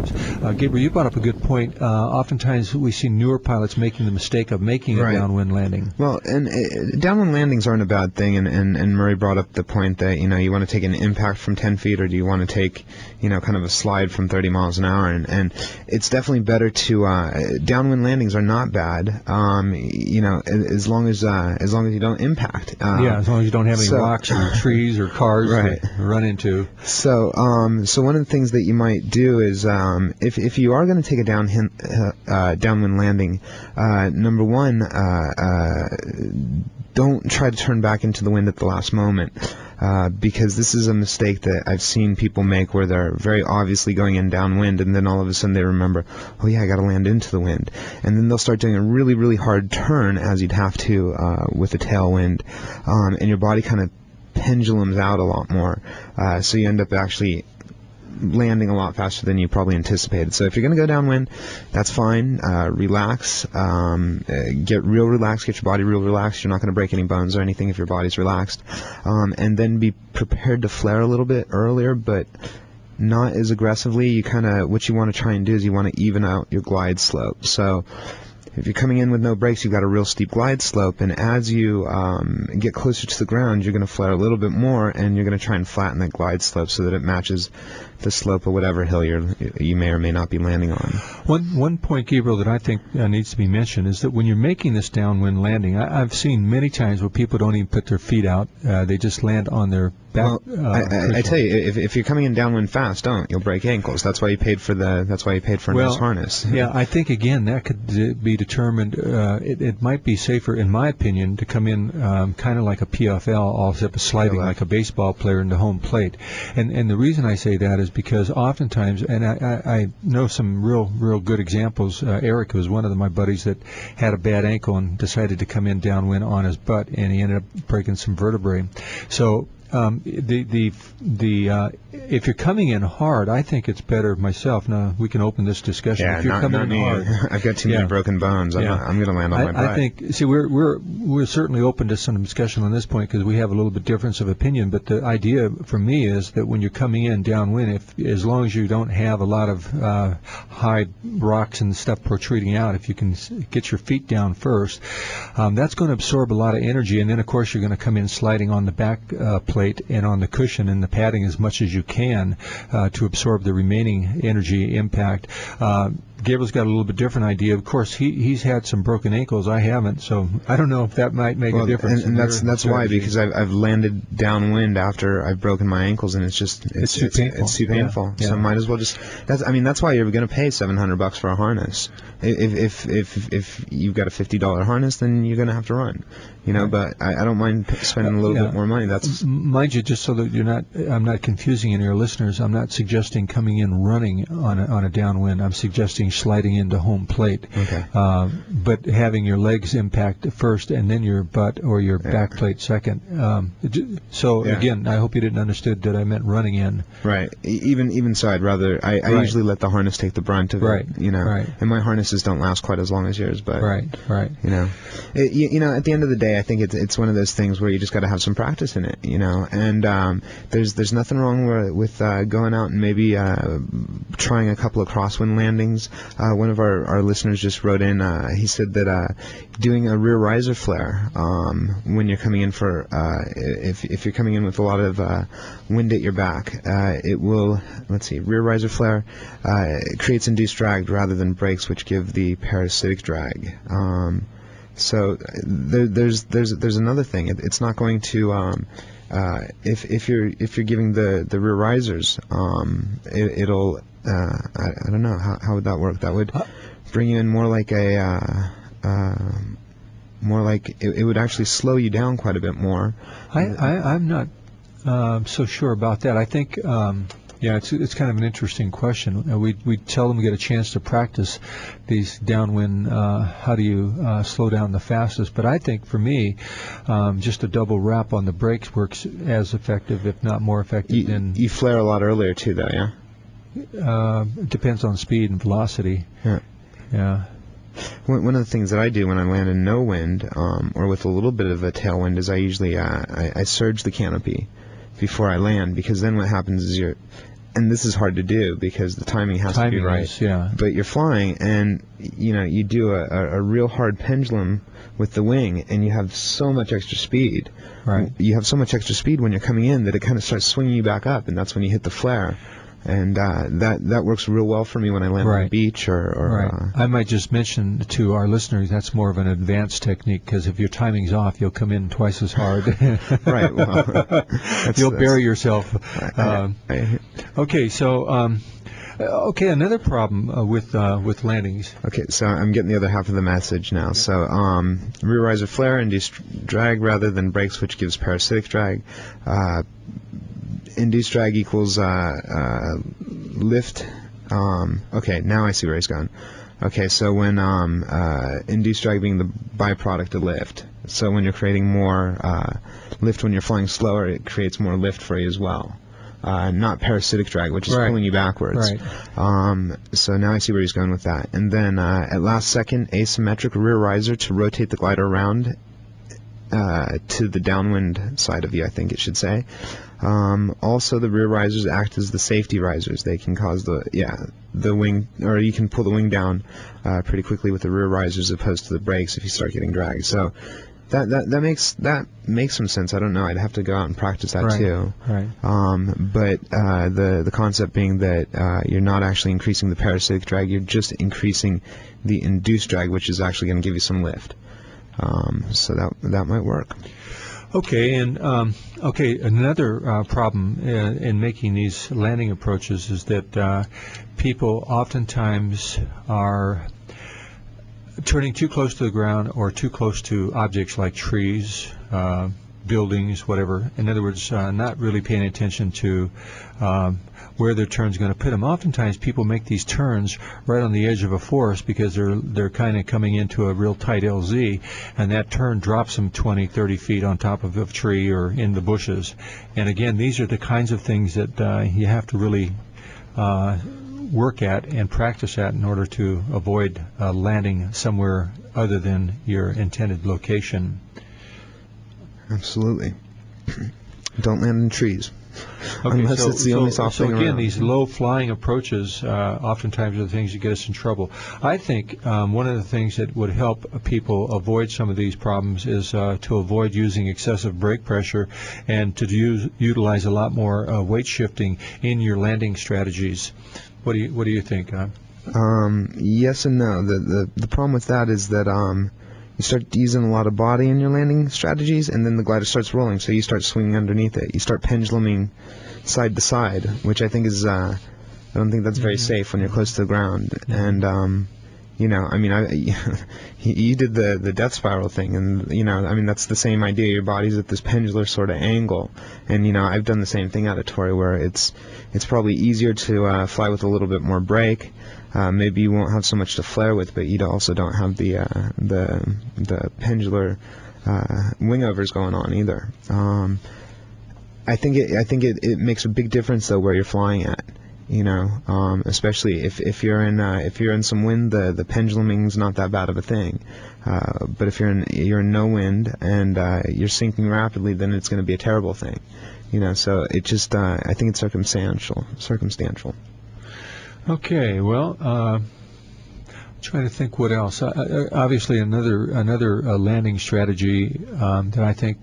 systems. Gabriel, you brought up a good point. Oftentimes we see newer pilots making the mistake of making a downwind landing. Well, and downwind landings aren't a bad thing, and Murray brought up the point that, you want to take an impact from 10 feet, or do you want to take, kind of a slide from 30 miles an hour, and it's definitely better to, downwind landings are not bad, as long as you don't impact. As long as you don't have any rocks or trees or cars to run into. So one of the things that you might do is, if you are going to take a downwind landing, number one, don't try to turn back into the wind at the last moment, because this is a mistake that I've seen people make where they're very obviously going in downwind, and then all of a sudden they remember, oh yeah, I got to land into the wind, and then they'll start doing a really, really hard turn, as you'd have to with a tailwind, and your body kind of pendulums out a lot more, so you end up actually landing a lot faster than you probably anticipated. So if you're going to go downwind, that's fine. Relax, get real relaxed, get your body real relaxed. You're not going to break any bones or anything if your body's relaxed, and then be prepared to flare a little bit earlier, but not as aggressively. What you want to try and do is you want to even out your glide slope. So if you're coming in with no brakes, you've got a real steep glide slope, and as you get closer to the ground, you're going to flare a little bit more, and you're going to try and flatten that glide slope so that it matches the slope of whatever hill you may or may not be landing on. One point, Gabriel, that I think needs to be mentioned is that when you're making this downwind landing, I've seen many times where people don't even put their feet out; they just land on their back. Well, I tell you, if you're coming in downwind fast, you'll break ankles. That's why you paid for a nice harness. Yeah, I think again that could be determined. It might be safer, in my opinion, to come in kind of like a PFL, all except sliding like a baseball player into home plate. And the reason I say that is because oftentimes, and I know some real good examples. Eric was one of my buddies that had a bad ankle and decided to come in downwind on his butt, and he ended up breaking some vertebrae. So if you're coming in hard, I think it's better myself. Now we can open this discussion. Yeah, if you're coming in hard, I've got too many broken bones. I'm going to land on my butt. I think. See, we're certainly open to some discussion on this point because we have a little bit difference of opinion. But the idea for me is that when you're coming in downwind, as long as you don't have a lot of high rocks and stuff protruding out, if you can get your feet down first, that's going to absorb a lot of energy, and then of course you're going to come in sliding on the back plate and on the cushion and the padding as much as you can to absorb the remaining energy impact. Gabriel's got a little bit different idea. Of course, he's had some broken ankles. I haven't, so I don't know if that might make a difference. And that's why, because I've landed downwind after I've broken my ankles, and it's too painful. It's too painful. Yeah. So I might as well just. That's why you're going to pay $700 for a harness. If you've got a $50 harness, then you're going to have to run. But I don't mind spending a little bit more money. That's mind you, just so that I'm not confusing any of your listeners. I'm not suggesting coming in running on a downwind. I'm suggesting sliding into home plate. Okay. But having your legs impact first and then your butt or your back plate second. Again, I hope you didn't understand that I meant running in. Right. Even so, I'd rather I usually let the harness take the brunt of it. And my harnesses don't last quite as long as yours, but right. At the end of the day, I think it's one of those things where you just got to have some practice in it, and there's nothing wrong with going out and maybe trying a couple of crosswind landings. One of our listeners just wrote in, he said that doing a rear riser flare when you're coming in for if you're coming in with a lot of wind at your back, it will, rear riser flare creates induced drag rather than brakes, which give the parasitic drag. So there's another thing. It's not going to if you're giving the rear risers, it'll I don't know how would that work. That would bring you in more like it would actually slow you down quite a bit more. I'm not so sure about that. I think. It's kind of an interesting question. We tell them to get a chance to practice these downwind. How do you slow down the fastest? But I think for me, just a double wrap on the brakes works as effective, if not more effective. Than you flare a lot earlier too, though, yeah. It depends on speed and velocity. Yeah. One of the things that I do when I land in no wind, or with a little bit of a tailwind, is I usually I surge the canopy before I land, because then what happens is and this is hard to do because the timing has to be right. Yeah. But you're flying, and you do a real hard pendulum with the wing, and you have so much extra speed. Right. You have so much extra speed when you're coming in that it kind of starts swinging you back up, and that's when you hit the flare. And that works real well for me when I land on the beach or I might just mention to our listeners that's more of an advanced technique, because if your timing's off, you'll come in twice as hard. Right. Well, you'll bury yourself. Okay. So. Okay, another problem with landings. Okay, so I'm getting the other half of the message now. So rear riser flare, induced drag rather than brakes, which gives parasitic drag. Induced drag equals lift. Okay, now I see where he's going. Okay, so when induced drag being the byproduct of lift. So when you're creating more lift when you're flying slower, it creates more lift for you as well. Not parasitic drag, which is pulling you backwards. Right. So now I see where he's going with that. And then at last second, asymmetric rear riser to rotate the glider around to the downwind side of you, I think it should say. Also, the rear risers act as the safety risers. They can cause the wing, or you can pull the wing down pretty quickly with the rear risers, as opposed to the brakes if you start getting dragged. So that makes some sense. I don't know. I'd have to go out and practice that too. Right. But the concept being that you're not actually increasing the parasitic drag. You're just increasing the induced drag, which is actually going to give you some lift. So that might work. Okay, and another problem in making these landing approaches is that people oftentimes are turning too close to the ground or too close to objects like trees, buildings, whatever. In other words, not really paying attention to where their turn's going to put them. Oftentimes people make these turns right on the edge of a forest because they're kind of coming into a real tight LZ, and that turn drops them 20, 30 feet on top of a tree or in the bushes. And again, these are the kinds of things that you have to really work at and practice at in order to avoid landing somewhere other than your intended location. Absolutely. Don't land in trees. Okay, unless it's the only soft thing again, around. these low-flying approaches oftentimes are the things that get us in trouble. I think one of the things that would help people avoid some of these problems is to avoid using excessive brake pressure and to utilize a lot more weight shifting in your landing strategies. What do you think? Yes and no. The problem with that is that you start using a lot of body in your landing strategies, and then the glider starts rolling, so you start swinging underneath it. You start penduluming side to side, which I think is I don't think that's very safe when you're close to the ground. And you did the death spiral thing, and that's the same idea. Your body's at this pendular sort of angle, and I've done the same thing out of Torrey, where it's probably easier to fly with a little bit more brake. Maybe you won't have so much to flare with, but you also don't have the pendular wingovers going on either. I think it makes a big difference though where you're flying at. Especially if you're in some wind, the penduluming's not that bad of a thing. But if you're in no wind and you're sinking rapidly, then it's going to be a terrible thing. So it just I think it's circumstantial. Okay, well, trying to think what else. Obviously, another landing strategy that I think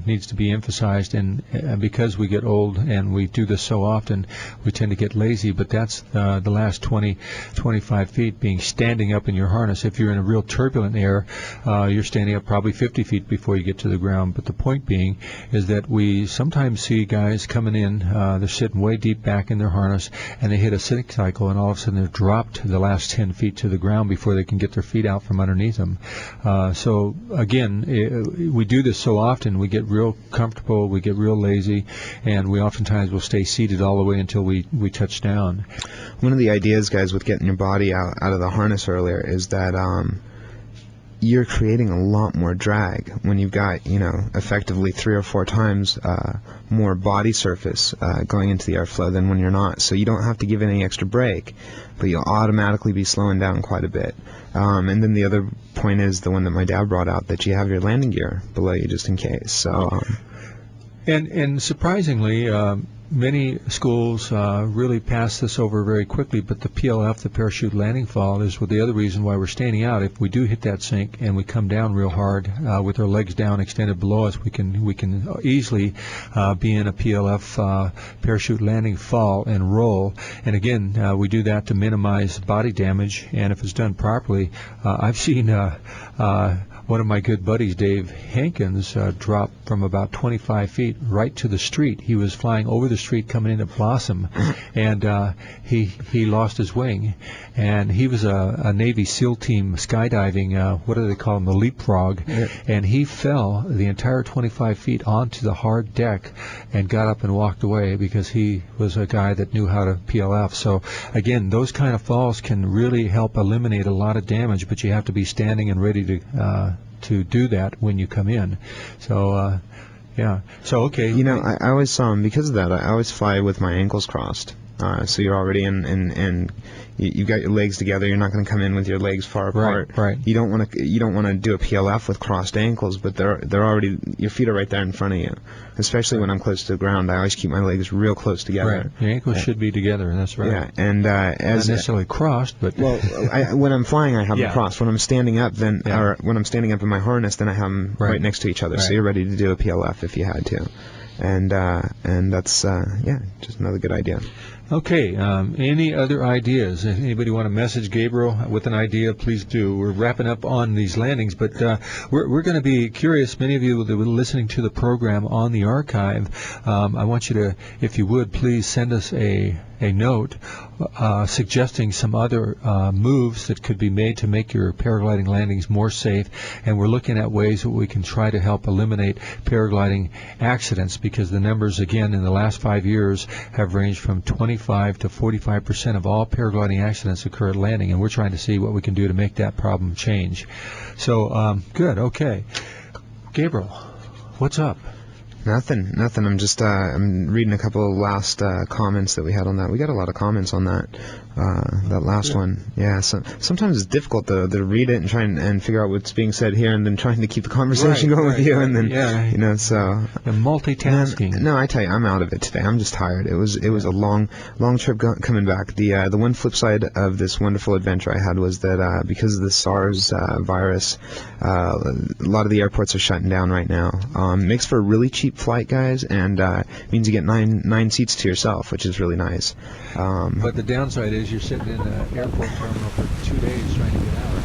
needs to be emphasized, and because we get old and we do this so often, we tend to get lazy. But that's the last 20, 25 feet being standing up in your harness. If you're in a real turbulent air, you're standing up probably 50 feet before you get to the ground. But the point being is that we sometimes see guys coming in, they're sitting way deep back in their harness, and they hit a sync cycle, and all of a sudden they're dropped the last 10 feet to the ground before they can get their feet out from underneath them. So again, we do this so often, we get real comfortable, we get real lazy, and we oftentimes will stay seated all the way until we touch down. One of the ideas, guys, with getting your body out of the harness earlier is that you're creating a lot more drag when you've got, effectively 3 or 4 times more body surface going into the airflow than when you're not. So you don't have to give any extra brake, but you'll automatically be slowing down quite a bit. And then the other point is the one that my dad brought out, that you have your landing gear below you just in case. So and surprisingly, many schools really pass this over very quickly, but the PLF, the parachute landing fall, is the other reason why we're standing out. If we do hit that sink and we come down real hard with our legs down extended below us, we can easily be in a PLF parachute landing fall and roll. And again, we do that to minimize body damage. And if it's done properly, I've seen one of my good buddies, Dave Hankins, dropped from about 25 feet right to the street. He was flying over the street coming in at Blossom, and he lost his wing. And he was a Navy SEAL team skydiving, what do they call them, the leapfrog, and he fell the entire 25 feet onto the hard deck and got up and walked away because he was a guy that knew how to PLF. So again, those kind of falls can really help eliminate a lot of damage, but you have to be standing and ready to do that when you come in. So yeah. So okay. You know, I always because of that, I always fly with my ankles crossed. So you're already in you've got your legs together. You're not going to come in with your legs far apart. Right. You don't want to do a PLF with crossed ankles, but they're already, your feet are right there in front of you. Especially when I'm close to the ground, I always keep my legs real close together. Right. Your ankles should be together. That's right. Yeah, and as not necessarily crossed, but when I'm flying, I have them crossed. When I'm standing up, or when I'm standing up in my harness, then I have them right next to each other. So you're ready to do a PLF if you had to. And that's just another good idea. Okay, any other ideas? If anybody want to message Gabriel with an idea, please do. We're wrapping up on these landings, but we're going to be curious. Many of you that were listening to the program on the archive, I want you to, if you would, please send us a note suggesting some other moves that could be made to make your paragliding landings more safe. And we're looking at ways that we can try to help eliminate paragliding accidents, because the numbers, again, in the last 5 years have ranged from 25 to 45% of all paragliding accidents occur at landing, and we're trying to see what we can do to make that problem change. So, good, okay. Gabriel, what's up? Nothing. I'm just I'm reading a couple of last comments that we had on that. We got a lot of comments on that last one. Yeah. So sometimes it's difficult to read it and try and figure out what's being said here, and then trying to keep the conversation going with you, and then so multitasking. No, I tell you, I'm out of it today. I'm just tired. It was a long trip coming back. The one flip side of this wonderful adventure I had was that because of the SARS virus, a lot of the airports are shutting down right now. Makes for a really cheap flight, guys, and means you get nine seats to yourself, which is really nice. But the downside is you're sitting in an airport terminal for 2 days trying to get out.